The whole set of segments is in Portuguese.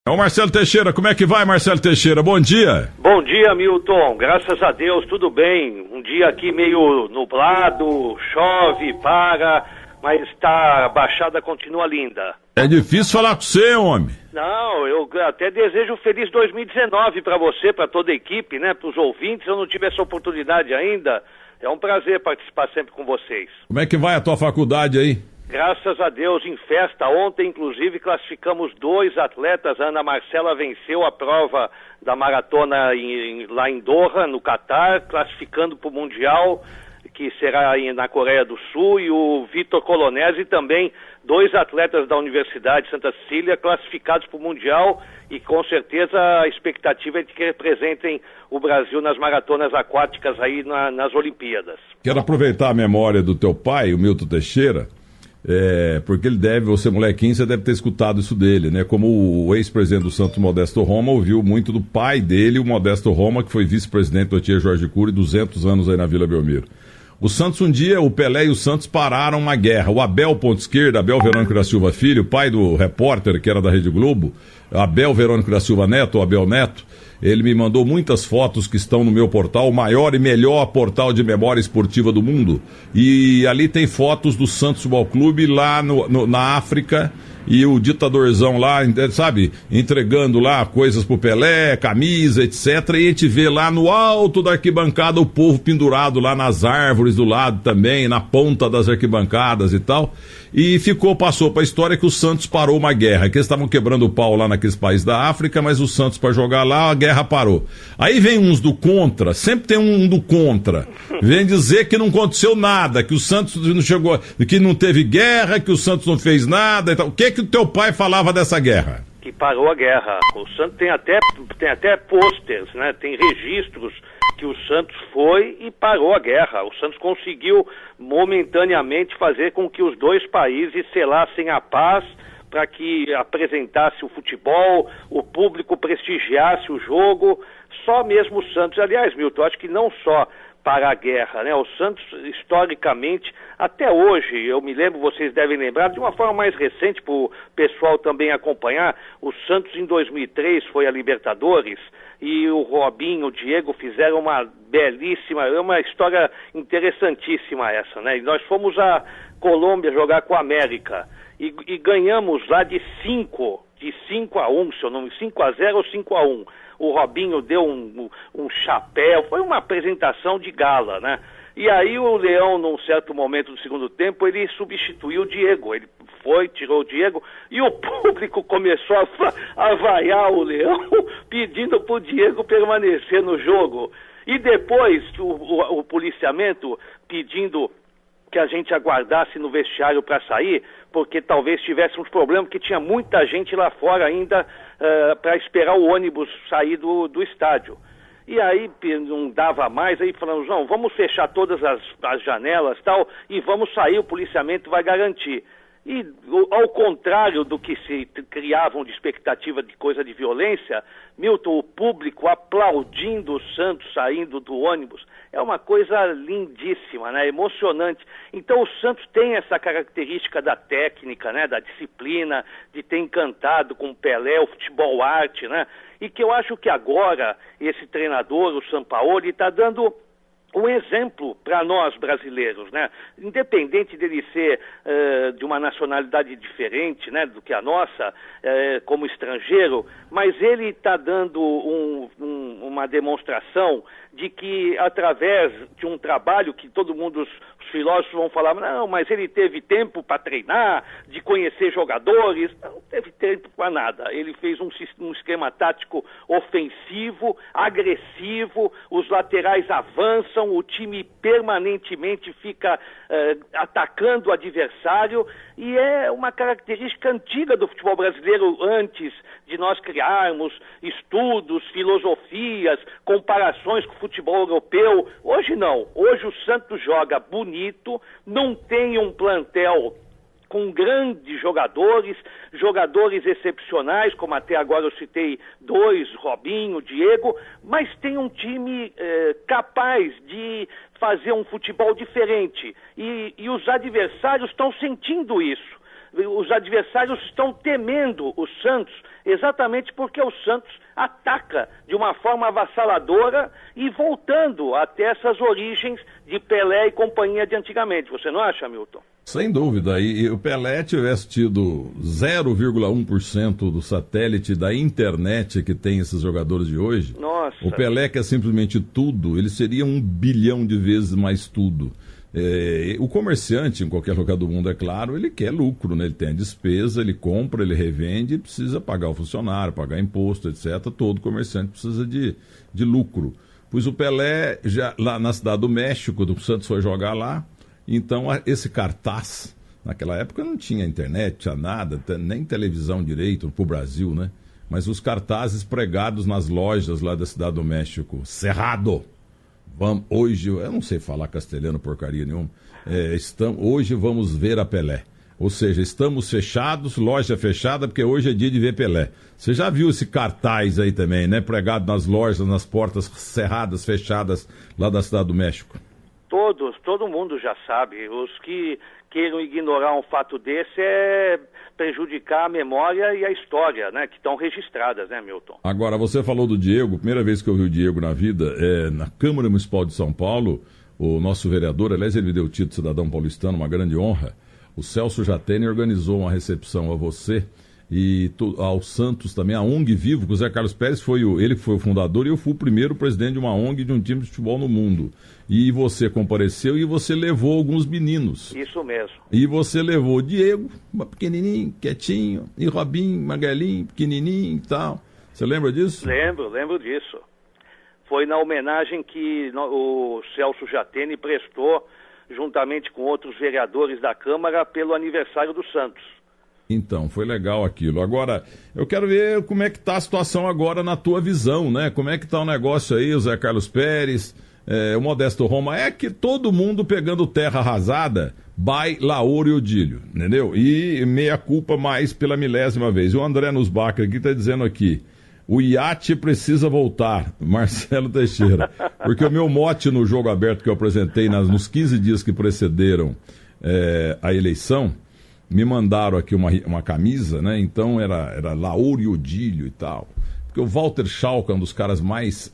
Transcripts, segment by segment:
É o Marcelo Teixeira, como é que vai, Marcelo Teixeira? Bom dia. Bom dia, Milton, graças a Deus, tudo bem. Um dia aqui meio nublado, chove, para, mas a Baixada continua linda. É difícil falar com você, homem. Não, eu até desejo um feliz 2019 para você, para toda a equipe, né, para os ouvintes. Eu não tive essa oportunidade ainda. É um prazer participar sempre com vocês. Como é que vai a tua faculdade aí? Graças a Deus, em festa. Ontem, inclusive, classificamos 2 atletas. A Ana Marcela venceu a prova da maratona lá em Doha, no Catar, classificando para o Mundial, que será na Coreia do Sul, e o Vitor Colonese também, 2 atletas da Universidade de Santa Cecília, classificados para o Mundial, e com certeza a expectativa é de que representem o Brasil nas maratonas aquáticas aí nas Olimpíadas. Quero aproveitar a memória do teu pai, o Milton Teixeira, porque você molequinho, você deve ter escutado isso dele, né? Como o ex-presidente do Santos, Modesto Roma, ouviu muito do pai dele, o Modesto Roma, que foi vice-presidente do Tia Jorge Cury, 200 anos aí na Vila Belmiro. O Santos, um dia, o Pelé e o Santos pararam uma guerra. O Abel, ponto esquerda, Abel Verônico da Silva Filho, pai do repórter, que era da Rede Globo, Abel Verônico da Silva Neto, o Abel Neto, ele me mandou muitas fotos que estão no meu portal, o maior e melhor portal de memória esportiva do mundo. E ali tem fotos do Santos Futebol Clube lá na África, e o ditadorzão lá, sabe, entregando lá coisas pro Pelé, camisa, etc. E a gente vê lá no alto da arquibancada o povo pendurado lá nas árvores do lado também, na ponta das arquibancadas e tal. E passou pra história que o Santos parou uma guerra, que eles estavam quebrando o pau lá naqueles países da África, mas o Santos para jogar lá, a guerra parou. Aí vem uns do contra, sempre tem um do contra, vem dizer que não aconteceu nada, que o Santos não chegou, que não teve guerra, que o Santos não fez nada e tal. O que o teu pai falava dessa guerra? Que parou a guerra. O Santos tem até pôsteres, né? Tem registros que o Santos foi e parou a guerra. O Santos conseguiu momentaneamente fazer com que os 2 países selassem a paz para que apresentasse o futebol, o público prestigiasse o jogo. Só mesmo o Santos, aliás, Milton, acho que não só para a guerra, né? O Santos, historicamente, até hoje, eu me lembro, vocês devem lembrar, de uma forma mais recente, para o pessoal também acompanhar, o Santos em 2003 foi a Libertadores, e o Robinho, o Diego fizeram uma belíssima, uma história interessantíssima essa, né? E nós fomos à Colômbia jogar com a América, e ganhamos lá de 5 a 1, se eu não me engano, 5-0 ou 5-1. O Robinho deu um chapéu, foi uma apresentação de gala, né? E aí o Leão, num certo momento do segundo tempo, ele substituiu o Diego. Ele tirou o Diego, e o público começou a vaiar o Leão, pedindo para o Diego permanecer no jogo. E depois o policiamento pedindo que a gente aguardasse no vestiário para sair, porque talvez tivéssemos problema, porque tinha muita gente lá fora ainda para esperar o ônibus sair do estádio. E aí não dava mais, aí falamos, não, vamos fechar todas as janelas tal, e vamos sair, o policiamento vai garantir. E ao contrário do que se criavam de expectativa de coisa de violência, Milton, o público aplaudindo o Santos saindo do ônibus, é uma coisa lindíssima, né? Emocionante. Então o Santos tem essa característica da técnica, né? Da disciplina, de ter encantado com o Pelé, o futebol arte, né? E que eu acho que agora esse treinador, o Sampaoli, está dando um exemplo para nós brasileiros, né? Independente dele ser de uma nacionalidade diferente, né, do que a nossa, como estrangeiro, mas ele está dando uma demonstração de que através de um trabalho que todo mundo, os filósofos vão falar, não, mas ele teve tempo para treinar, de conhecer jogadores, não teve tempo para nada. Ele fez um esquema tático ofensivo, agressivo, os laterais avançam, o time permanentemente fica atacando o adversário, e é uma característica antiga do futebol brasileiro antes de nós criarmos estudos, filosofias, comparações com o futebol europeu. Hoje não. Hoje o Santos joga bonito, não tem um plantel com grandes jogadores excepcionais, como até agora eu citei 2, Robinho, Diego, mas tem um time capaz de fazer um futebol diferente. E os adversários estão sentindo isso. Os adversários estão temendo o Santos, exatamente porque o Santos ataca de uma forma avassaladora e voltando até essas origens de Pelé e companhia de antigamente. Você não acha, Milton? Sem dúvida. E o Pelé tivesse tido 0,1% do satélite da internet que tem esses jogadores de hoje, nossa, o Pelé, que é simplesmente tudo, ele seria 1 bilhão de vezes mais tudo. O comerciante, em qualquer lugar do mundo, é claro, ele quer lucro, né? Ele tem a despesa, ele compra, ele revende, precisa pagar o funcionário, pagar imposto, etc. Todo comerciante precisa de lucro. Pois o Pelé, já lá na Cidade do México, o Santos foi jogar lá, então esse cartaz, naquela época não tinha internet, tinha nada, nem televisão direito pro Brasil, né? Mas os cartazes pregados nas lojas lá da Cidade do México, Cerrado. Hoje, eu não sei falar castelhano porcaria nenhuma, hoje vamos ver a Pelé. Ou seja, estamos fechados, loja fechada, porque hoje é dia de ver Pelé. Você já viu esse cartaz aí também, né? Pregado nas lojas, nas portas cerradas, fechadas lá da Cidade do México. Todo mundo já sabe. Os que queiram ignorar um fato desse é prejudicar a memória e a história, né? Que estão registradas, né, Milton? Agora, você falou do Diego, primeira vez que eu vi o Diego na vida, na Câmara Municipal de São Paulo, o nosso vereador, aliás, ele me deu o título de cidadão paulistano, uma grande honra, o Celso Jatene organizou uma recepção a você e ao Santos também, a ONG Vivo, que o Zé Carlos Pérez ele foi o fundador e eu fui o primeiro presidente de uma ONG de um time de futebol no mundo. E você compareceu e você levou alguns meninos. Isso mesmo. E você levou o Diego, pequenininho, quietinho, e Robinho, Magalinho, pequenininho e tal. Você lembra disso? Lembro disso. Foi na homenagem que o Celso Jatene prestou, juntamente com outros vereadores da Câmara, pelo aniversário do Santos. Então, foi legal aquilo. Agora, eu quero ver como é que está a situação agora na tua visão, né? Como é que está o negócio aí, o Zé Carlos Pérez, o Modesto Roma. É que todo mundo pegando terra arrasada, by Lauro e Odílio, entendeu? E meia culpa mais pela 1000ª vez. O André Nussbacher aqui está dizendo aqui, o iate precisa voltar, Marcelo Teixeira. Porque o meu mote no jogo aberto que eu apresentei nos 15 dias que precederam a eleição, me mandaram aqui uma camisa, né? Então era Lauro e Odílio e tal. Porque o Walter Schalke, um dos caras mais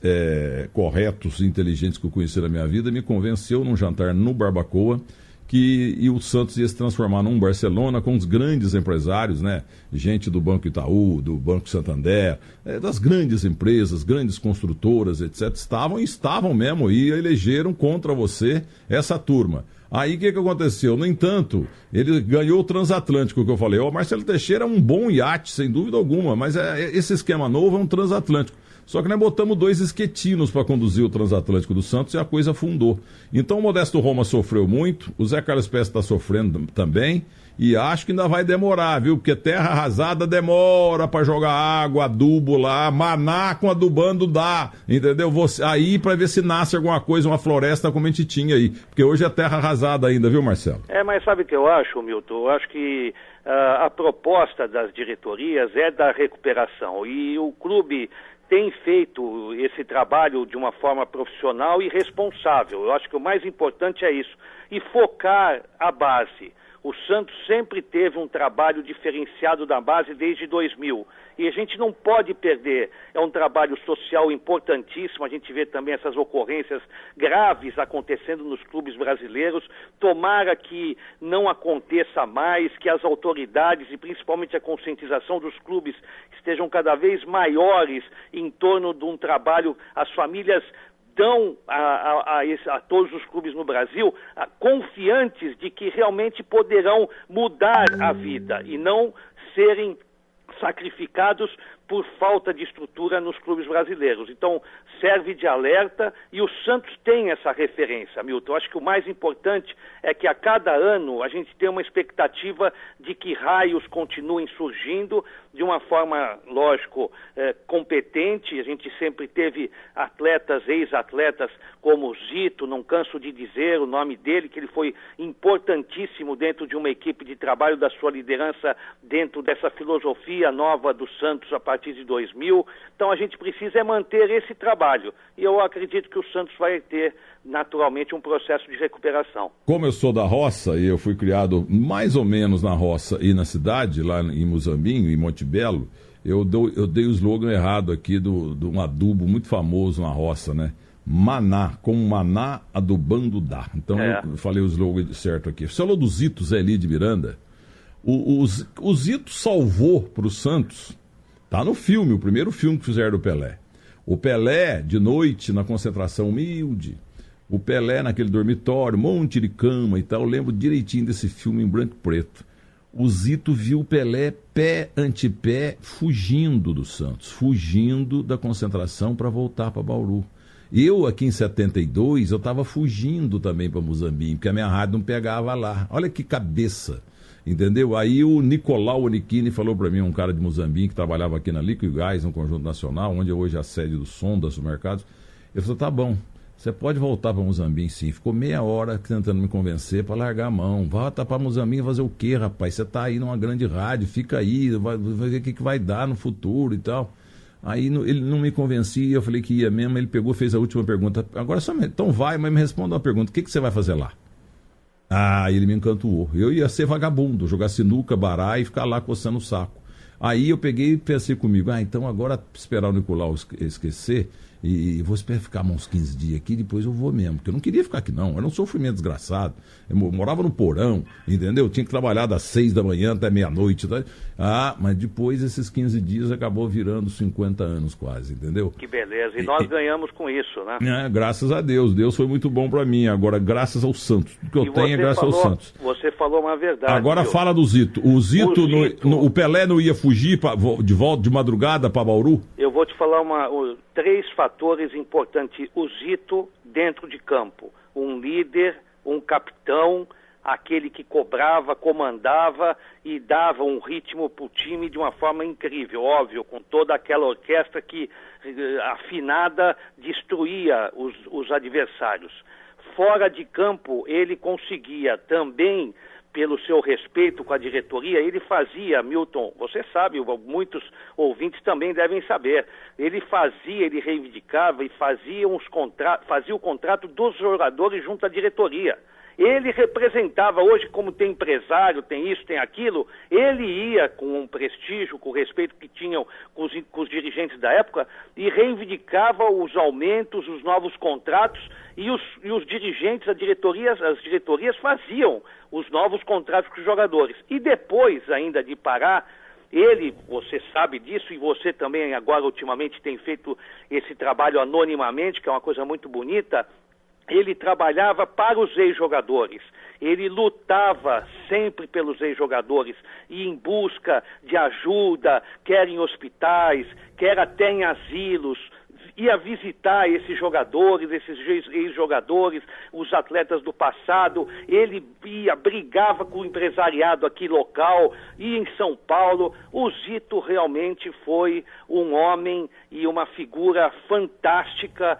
corretos e inteligentes que eu conheci na minha vida, me convenceu num jantar no Barbacoa que o Santos ia se transformar num Barcelona com os grandes empresários, né? Gente do Banco Itaú, do Banco Santander, das grandes empresas, grandes construtoras, etc. Estavam mesmo e elegeram contra você essa turma. Aí o que aconteceu? No entanto, ele ganhou o transatlântico que eu falei. O Marcelo Teixeira é um bom iate, sem dúvida alguma, mas esse esquema novo é um transatlântico. Só que nós botamos 2 esquetinos para conduzir o transatlântico do Santos e a coisa afundou. Então o Modesto Roma sofreu muito, o Zé Carlos Pérez está sofrendo também, e acho que ainda vai demorar, viu? Porque terra arrasada demora para jogar água, adubo lá, maná com adubando dá, entendeu? Aí para ver se nasce alguma coisa, uma floresta como a gente tinha aí. Porque hoje é terra arrasada ainda, viu, Marcelo? Mas sabe o que eu acho, Milton? Eu acho que a proposta das diretorias é da recuperação e o clube tem feito esse trabalho de uma forma profissional e responsável. Eu acho que o mais importante é isso. E focar a base. O Santos sempre teve um trabalho diferenciado da base desde 2000. E a gente não pode perder. É um trabalho social importantíssimo. A gente vê também essas ocorrências graves acontecendo nos clubes brasileiros. Tomara que não aconteça mais, que as autoridades e principalmente a conscientização dos clubes estejam cada vez maiores em torno de um trabalho. As famílias dão a todos os clubes no Brasil confiantes de que realmente poderão mudar a vida e não serem sacrificados por falta de estrutura nos clubes brasileiros. Então, serve de alerta e o Santos tem essa referência, Milton. Eu acho que o mais importante é que a cada ano a gente tem uma expectativa de que raios continuem surgindo de uma forma, lógico, competente. A gente sempre teve atletas, ex-atletas, como o Zito, não canso de dizer o nome dele, que ele foi importantíssimo dentro de uma equipe de trabalho, da sua liderança dentro dessa filosofia nova do Santos a partir de 2000. Então a gente precisa manter esse trabalho, e eu acredito que o Santos vai ter naturalmente um processo de recuperação. Como eu sou da roça e eu fui criado mais ou menos na roça e na cidade, lá em Muzambinho, em Monte Belo, eu dei o slogan errado aqui de um adubo muito famoso na roça, né? Maná, com maná adubando dá. Então eu falei o slogan certo aqui. Você falou do Zito, Zé Eli de Miranda. O Zito salvou para o Santos, tá no filme, o primeiro filme que fizeram do Pelé. O Pelé, de noite, na concentração humilde. O Pelé naquele dormitório, monte de cama e tal. Eu lembro direitinho desse filme em branco e preto. O Zito viu o Pelé pé ante pé fugindo do Santos, fugindo da concentração para voltar para Bauru. Eu, aqui em 72, eu estava fugindo também para Muzambinho, porque a minha rádio não pegava lá. Olha que cabeça, entendeu? Aí o Nicolau Onichini falou para mim, um cara de Muzambinho que trabalhava aqui na Líquido Gás, no Conjunto Nacional, onde hoje é a sede do Som, dos supermercados. Ele falou, tá bom, você pode voltar para Muzambinho sim. Ficou meia hora tentando me convencer para largar a mão. Volta para Muzambinho fazer o quê, rapaz? Você está aí numa grande rádio, fica aí, vai ver o que vai dar no futuro e tal. Aí ele não me convencia, eu falei que ia mesmo, ele pegou, fez a última pergunta. Agora só, então vai, mas me responda uma pergunta, o que você vai fazer lá? Ah, ele me encantou. Eu ia ser vagabundo, jogar sinuca, bará e ficar lá coçando o saco. Aí eu peguei e pensei comigo, então agora esperar o Nicolau esquecer, e vou esperar ficar uns 15 dias aqui, depois eu vou mesmo, porque eu não queria ficar aqui não, era um sofrimento desgraçado. Eu morava no porão, entendeu? Tinha que trabalhar das 6 da manhã até meia-noite. Tá? Mas depois esses 15 dias acabou virando 50 anos quase, entendeu? Que beleza, e nós ganhamos com isso, né? Graças a Deus, Deus foi muito bom pra mim, agora graças ao Santos, o que eu tenho é graças ao Santos. Você falou uma verdade. Agora fala do Zito, o Zito, o Pelé não ia fugir de volta de madrugada para Bauru? Eu vou te falar 3 fatores importantes. O Zito dentro de campo, um líder, um capitão, aquele que cobrava, comandava e dava um ritmo para o time de uma forma incrível, óbvio, com toda aquela orquestra que, afinada, destruía os adversários. Fora de campo, ele conseguia também, pelo seu respeito com a diretoria, ele fazia, Milton, você sabe, muitos ouvintes também devem saber, ele reivindicava e fazia o contrato dos jogadores junto à diretoria. Ele representava, hoje como tem empresário, tem isso, tem aquilo, ele ia com um prestígio, com o respeito que tinham com os dirigentes da época, e reivindicava os aumentos, os novos contratos, e os dirigentes, as diretorias faziam os novos contratos com os jogadores. E depois ainda de parar, você sabe disso, e você também agora ultimamente tem feito esse trabalho anonimamente, que é uma coisa muito bonita. Ele trabalhava para os ex-jogadores, ele lutava sempre pelos ex-jogadores, e em busca de ajuda, quer em hospitais, quer até em asilos, ia visitar esses jogadores, esses ex-jogadores, os atletas do passado. Ele brigava com o empresariado aqui local, e em São Paulo. O Zito realmente foi um homem e uma figura fantástica,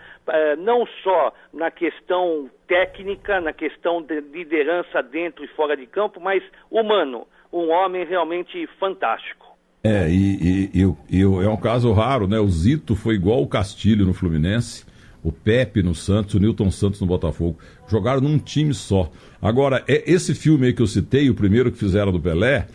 não só na questão técnica, na questão de liderança dentro e fora de campo, mas humano, um homem realmente fantástico. É um caso raro, né? O Zito foi igual o Castilho no Fluminense, o Pepe no Santos, o Nilton Santos no Botafogo. Jogaram num time só. Agora, esse filme aí que eu citei, o primeiro que fizeram do Pelé,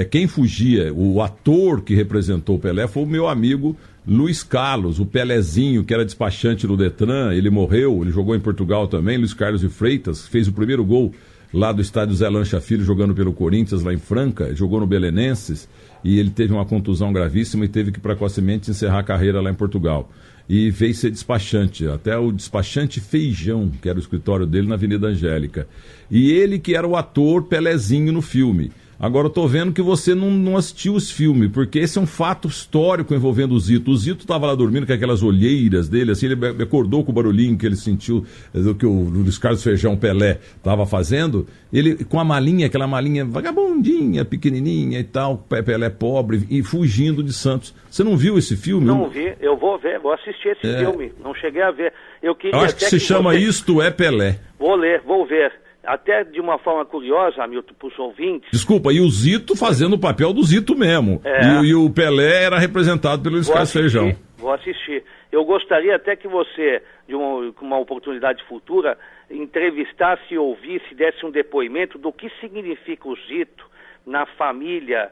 quem fugia, o ator que representou o Pelé foi o meu amigo Luiz Carlos, o Pelezinho, que era despachante no Detran. Ele morreu, ele jogou em Portugal também. Luiz Carlos de Freitas fez o primeiro gol lá do estádio Zé Lancha Filho, jogando pelo Corinthians, lá em Franca, jogou no Belenenses, e ele teve uma contusão gravíssima e teve que precocemente encerrar a carreira lá em Portugal. E veio ser despachante, até o despachante Feijão, que era o escritório dele na Avenida Angélica. E ele que era o ator Pelezinho no filme. Agora eu tô vendo que você não assistiu esse filme, porque esse é um fato histórico envolvendo o Zito. O Zito estava lá dormindo com aquelas olheiras dele, assim, ele acordou com o barulhinho que ele sentiu do que o Luiz Carlos Feijão Pelé estava fazendo. Ele com a malinha, aquela malinha vagabundinha, pequenininha e tal, Pelé pobre, e fugindo de Santos. Você não viu esse filme? Não vi, eu vou ver, vou assistir esse filme. Não cheguei a ver. Eu acho que se chama Isto é Pelé. Vou ler, vou ver. Até de uma forma curiosa, Hamilton, para os ouvintes. Desculpa, e o Zito fazendo o papel do Zito mesmo. E o Pelé era representado pelo Luiz Carlos Feijão. Vou assistir. Eu gostaria até que você, com uma oportunidade futura, entrevistasse, ouvisse, desse um depoimento do que significa o Zito na família,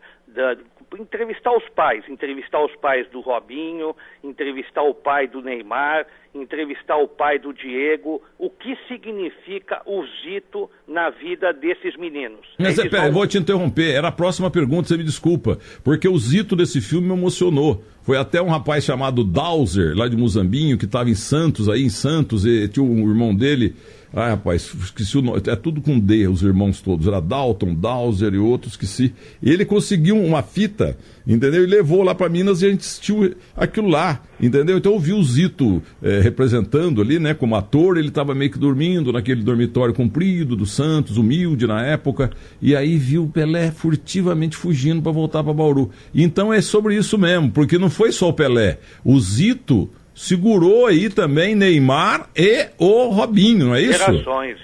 entrevistar os pais do Robinho, entrevistar o pai do Neymar, entrevistar o pai do Diego, o que significa o Zito na vida desses meninos. Mas pera, eu vou te interromper, era a próxima pergunta, você me desculpa, porque o Zito desse filme me emocionou. Foi até um rapaz chamado Dowser, lá de Muzambinho, que estava em Santos, e tinha um irmão dele. Ah, rapaz, esqueci o nome, é tudo com D, os irmãos todos, era Dalton, Dowser e outros, esqueci. E ele conseguiu uma fita, entendeu? E levou lá para Minas e a gente assistiu aquilo lá, entendeu? Então eu vi o Zito representando ali, né, como ator, ele estava meio que dormindo naquele dormitório comprido do Santos, humilde na época, e aí viu o Pelé furtivamente fugindo para voltar para Bauru. E então é sobre isso mesmo, porque não foi só o Pelé, o Zito segurou aí também Neymar e o Robinho, não é isso?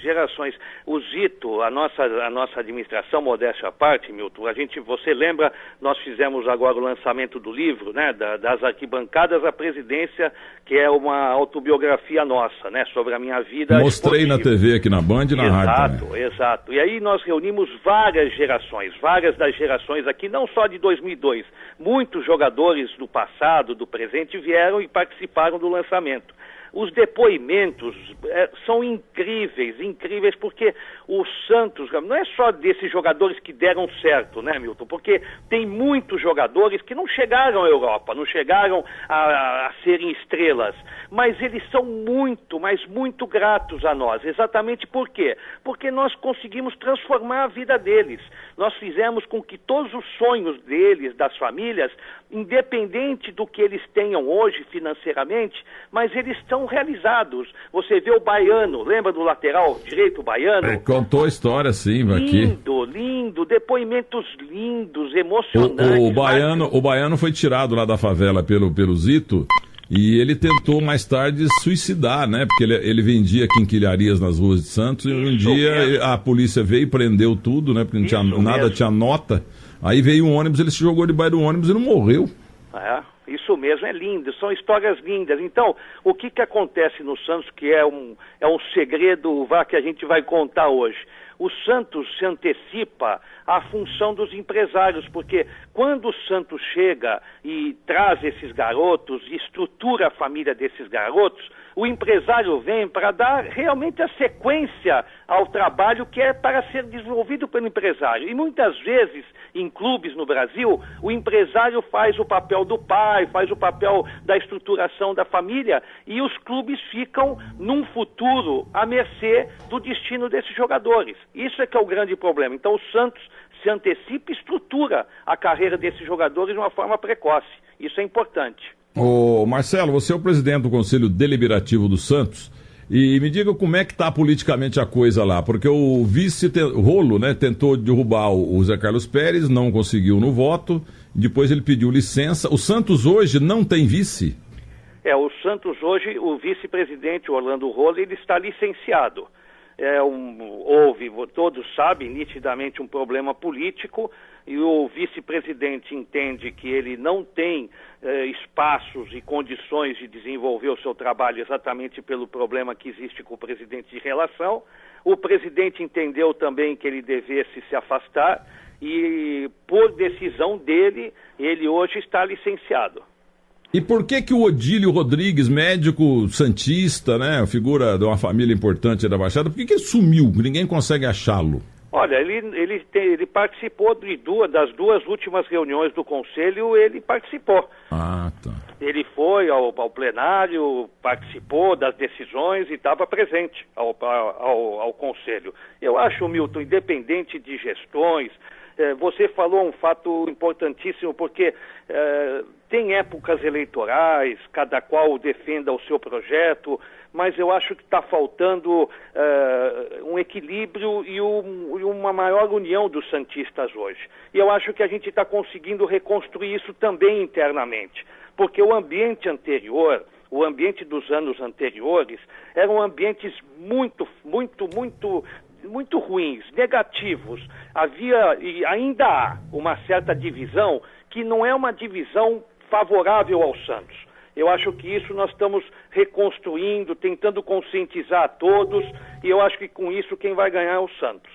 Gerações. O Zito, a nossa administração, modéstia à parte, Milton, você lembra, nós fizemos agora o lançamento do livro, né, das arquibancadas à presidência, que é uma autobiografia nossa, né, sobre a minha vida. Mostrei esportiva. Na TV aqui na Band e na rádio também. Exato. E aí nós reunimos várias das gerações aqui, não só de 2002. Muitos jogadores do passado, do presente, vieram e participaram do lançamento. Os depoimentos são incríveis, porque o Santos, não é só desses jogadores que deram certo, né, Milton? Porque tem muitos jogadores que não chegaram à Europa, não chegaram a serem estrelas, mas eles são muito, mas muito gratos a nós. Exatamente por quê? Porque nós conseguimos transformar a vida deles. Nós fizemos com que todos os sonhos deles, das famílias, independente do que eles tenham hoje financeiramente, mas eles estão realizados. Você vê o Baiano, lembra do lateral direito, o Baiano? Contou a história, sim, aqui. Lindo, depoimentos lindos, emocionantes. O Baiano foi tirado lá da favela pelo Zito e ele tentou mais tarde suicidar, né? Porque ele vendia quinquilharias nas ruas de Santos e um dia a polícia veio e prendeu tudo, né? Porque não tinha nada, tinha nota. Aí veio um ônibus, ele se jogou debaixo do ônibus e não morreu. Isso mesmo, é lindo, são histórias lindas. Então, o que acontece no Santos, que é um segredo que a gente vai contar hoje? O Santos se antecipa à função dos empresários, porque quando o Santos chega e traz esses garotos, e estrutura a família desses garotos, o empresário vem para dar realmente a sequência ao trabalho que é para ser desenvolvido pelo empresário. E muitas vezes, em clubes no Brasil, o empresário faz o papel do pai, faz o papel da estruturação da família, e os clubes ficam, num futuro, à mercê do destino desses jogadores. Isso é que é o grande problema. Então o Santos se antecipa e estrutura a carreira desses jogadores de uma forma precoce. Isso é importante. Ô Marcelo, você é o presidente do Conselho Deliberativo do Santos, e me diga como é que está politicamente a coisa lá, porque o vice Rolo, né, tentou derrubar o Zé Carlos Pérez, não conseguiu no voto, depois ele pediu licença. O Santos hoje não tem vice? O Santos hoje, o vice-presidente Orlando Rolo, ele está licenciado. Houve, todos sabem, nitidamente um problema político, e o vice-presidente entende que ele não tem espaços e condições de desenvolver o seu trabalho exatamente pelo problema que existe com o presidente de relação. O presidente entendeu também que ele devesse se afastar e, por decisão dele, ele hoje está licenciado. E por que o Odílio Rodrigues, médico santista, né, figura de uma família importante da Baixada, por que ele sumiu? Ninguém consegue achá-lo. Olha, ele participou das duas últimas reuniões do Conselho, ele participou. Ah, tá. Ele foi ao plenário, participou das decisões e estava presente ao Conselho. Eu acho, Milton, independente de gestões, Você falou um fato importantíssimo, porque tem épocas eleitorais, cada qual defenda o seu projeto, mas eu acho que está faltando um equilíbrio e uma maior união dos santistas hoje. E eu acho que a gente está conseguindo reconstruir isso também internamente, porque o ambiente anterior, o ambiente dos anos anteriores, eram ambientes muito ruins, negativos. Havia e ainda há uma certa divisão que não é uma divisão favorável ao Santos. Eu acho que isso nós estamos reconstruindo, tentando conscientizar a todos, e eu acho que com isso quem vai ganhar é o Santos.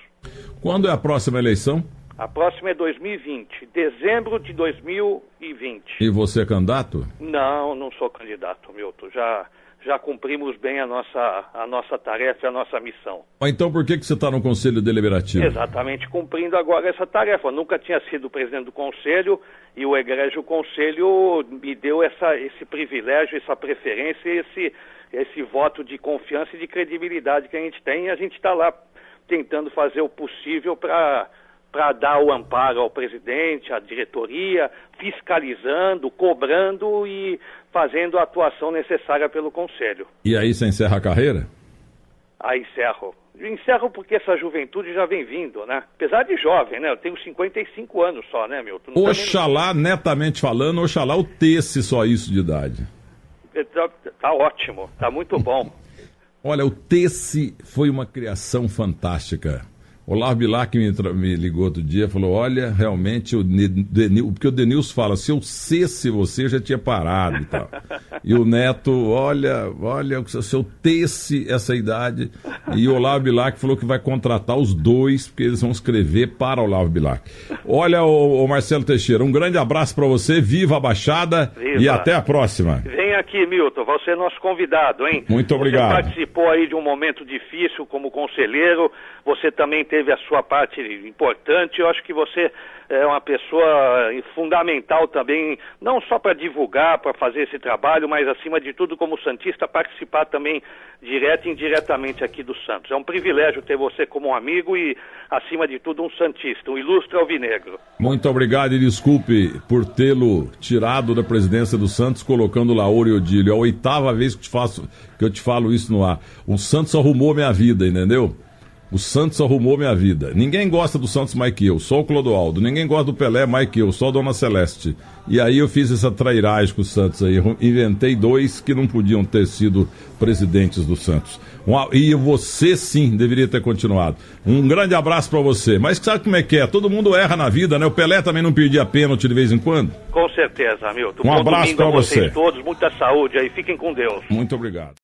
Quando é a próxima eleição? A próxima é 2020, dezembro de 2020. E você é candidato? Não sou candidato, Milton. Já cumprimos bem a nossa tarefa e a nossa missão. Então por que você está no Conselho Deliberativo? Exatamente, cumprindo agora essa tarefa. Eu nunca tinha sido presidente do Conselho e o egrégio Conselho me deu esse privilégio, essa preferência, esse voto de confiança e de credibilidade que a gente tem. E a gente está lá tentando fazer o possível para dar o amparo ao presidente, à diretoria, fiscalizando, cobrando e fazendo a atuação necessária pelo Conselho. E aí você encerra a carreira? Aí encerro porque essa juventude já vem vindo, né? Apesar de jovem, né? Eu tenho 55 anos só, né, Milton? Oxalá, netamente falando, oxalá eu tesse só isso de idade. Tá ótimo, tá muito bom. Olha, o Tesse foi uma criação fantástica. Olavo Bilac me ligou outro dia e falou, olha, realmente, porque o Denilson fala, se eu cesse você, já tinha parado e tal. E o Neto, olha, se eu tesse essa idade, e o Olavo Bilac falou que vai contratar os dois, porque eles vão escrever para o Olavo Bilac. Olha, o Marcelo Teixeira, um grande abraço para você, viva a Baixada. Viva. E até a próxima. Vem aqui, Milton, você é nosso convidado, hein? Muito obrigado. Você participou aí de um momento difícil como conselheiro, você também teve a sua parte importante. Eu acho que você é uma pessoa fundamental também, não só para divulgar, para fazer esse trabalho, mas acima de tudo como santista, participar também direto e indiretamente aqui do Santos. É um privilégio ter você como um amigo e, acima de tudo, um santista, um ilustre alvinegro. Muito obrigado e desculpe por tê-lo tirado da presidência do Santos, colocando Lauro e Odílio. É a 8ª vez que eu te falo isso no ar. O Santos arrumou minha vida, entendeu? O Santos arrumou minha vida. Ninguém gosta do Santos mais que eu, só o Clodoaldo. Ninguém gosta do Pelé mais que eu, só a Dona Celeste. E aí eu fiz essa trairagem com o Santos aí. Inventei 2 que não podiam ter sido presidentes do Santos. E você sim deveria ter continuado. Um grande abraço pra você. Mas sabe como é que é? Todo mundo erra na vida, né? O Pelé também não perdia pênalti de vez em quando. Com certeza, Milton. Um abraço pra você. Todos, muita saúde aí. Fiquem com Deus. Muito obrigado.